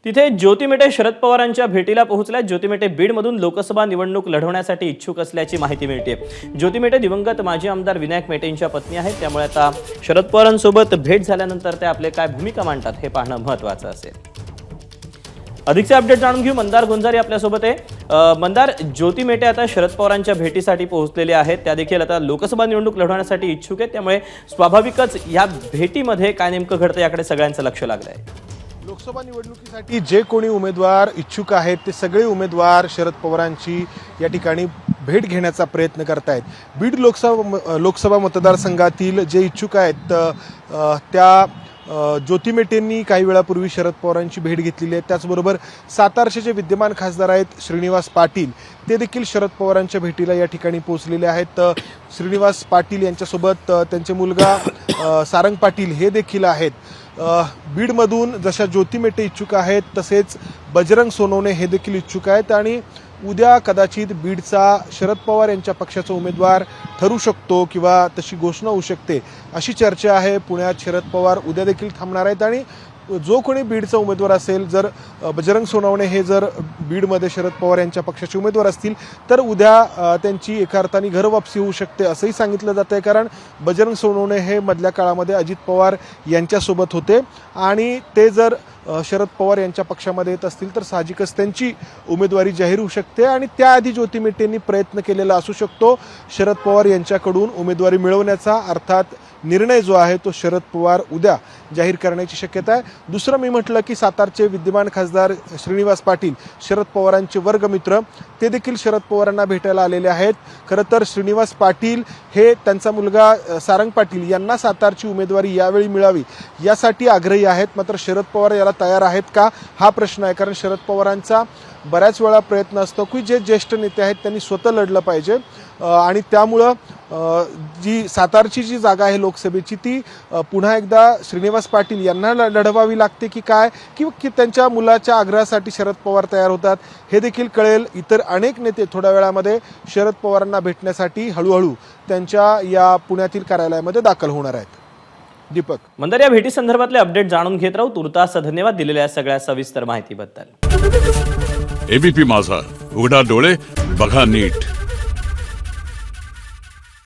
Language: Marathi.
तिथे ज्योती मेटे शरद पवारांच्या भेटीला पोहोचल्या। ज्योती मेटे बीडमधून लोकसभा निवडणूक लढवण्यासाठी इच्छुक असल्याची माहिती मिळते। ज्योती मेटे दिवंगत माजी आमदार विनायक मेटेंच्या पत्नी आहेत, त्यामुळे आता शरद पवारांसोबत भेट झाल्यानंतर ते आपले काय भूमिका मांडतात हे पाहणं महत्त्वाचं असेल। अधिकचे अपडेट जाणून घेऊ। मंदार गुंजारी आपल्यासोबत आहे। मंदार, ज्योती मेटे आता शरद पवारांच्या भेटीसाठी पोहोचलेले आहेत, त्या देखील आता लोकसभा निवडणूक लढवण्यासाठी इच्छुक आहेत, त्यामुळे स्वाभाविकच या भेटीमध्ये काय नेमकं घडतं याकडे सगळ्यांचं लक्ष लागलं आहे। लोकसभा निवडणुकीसाठी जे कोणी उमेदवार इच्छुक आहेत ते सगळे उमेदवार शरद पवारांची या ठिकाणी भेट घेण्याचा प्रयत्न करतायत। बीड लोकसभा मतदारसंघातील जे इच्छुक आहेत त्या ज्योती मेटेंनी काही वेळापूर्वी शरद पवारांची भेट घेतलेली आहे। त्याचबरोबर सातारचे जे विद्यमान खासदार आहेत श्रीनिवास पाटील ते देखील शरद पवारांच्या भेटीला या ठिकाणी पोहोचलेले आहेत। श्रीनिवास पाटील यांच्यासोबत त्यांचे मुलगा सारंग पाटील हे देखील आहेत। बीडमधून जशा ज्योती मेटे इच्छुक आहेत तसेच बजरंग सोनवणे हे देखील इच्छुक आहेत आणि उद्या कदाचित बीडचा शरद पवार यांच्या पक्षाचा उमेदवार ठरू शकतो किंवा तशी घोषणा होऊ शकते अशी चर्चा आहे। पुण्यात शरद पवार उद्या देखील थांबणार आहेत आणि जो कोणी बीडचा उमेदवार असेल, जर बजरंग सोनवणे हे जर बीडमध्ये शरद पवार यांच्या पक्षाचे उमेदवार असतील तर उद्या त्यांची एका अर्थाने घरवापसी होऊ शकते असंही सांगितलं जात आहे। कारण बजरंग सोनवणे हे मधल्या काळामध्ये अजित पवार यांच्यासोबत होते आणि ते जर शरद पवार यांच्या पक्षामध्ये येत असतील तर साहजिकच त्यांची उमेदवारी जाहीर होऊ शकते आणि त्याआधी ज्योती मेटेंनी प्रयत्न केलेला असू शकतो शरद पवार यांच्याकडून उमेदवारी मिळवण्याचा। अर्थात निर्णय जो आहे तो शरद पवार उद्या जाहीर करण्याची शक्यता आहे। दुसरं मी म्हटलं की सातारचे विद्यमान खासदार श्रीनिवास पाटील शरद पवारांचे वर्गमित्र ते देखील शरद पवारांना भेटायला आलेले आहेत। खरं तर श्रीनिवास पाटील हे त्यांचा मुलगा सारंग पाटील यांना सातारची उमेदवारी यावेळी मिळावी यासाठी आग्रही आहेत, मात्र शरद पवार याला तयार आहेत का हा प्रश्न आहे। कारण शरद पवारांचा बऱ्याच वेळा प्रयत्न असतो की जे ज्येष्ठ नेते आहेत त्यांनी स्वतः लढलं पाहिजे आणि त्यामुळं जी सातारची जी जागा आहे लोकसभेची ती पुन्हा एकदा श्रीनिवास पाटील यांना लढवावी लागते की काय, की त्यांच्या मुलाच्या आग्रहासाठी शरद पवार तयार होतात हे देखील कळेल। इतर अनेक नेते थोड्या वेळामध्ये शरद पवारांना भेटण्यासाठी हळूहळू त्यांच्या या पुण्यातील कार्यालयामध्ये दाखल होणार आहेत। दीपक, मंदार, या भेटी संदर्भातले अपडेट जाणून घेत राहू। तुर्तास धन्यवाद दिलेल्या सगळ्या सविस्तर माहितीबद्दल। एबीपी माझा, उघडा डोळे बघा नीट।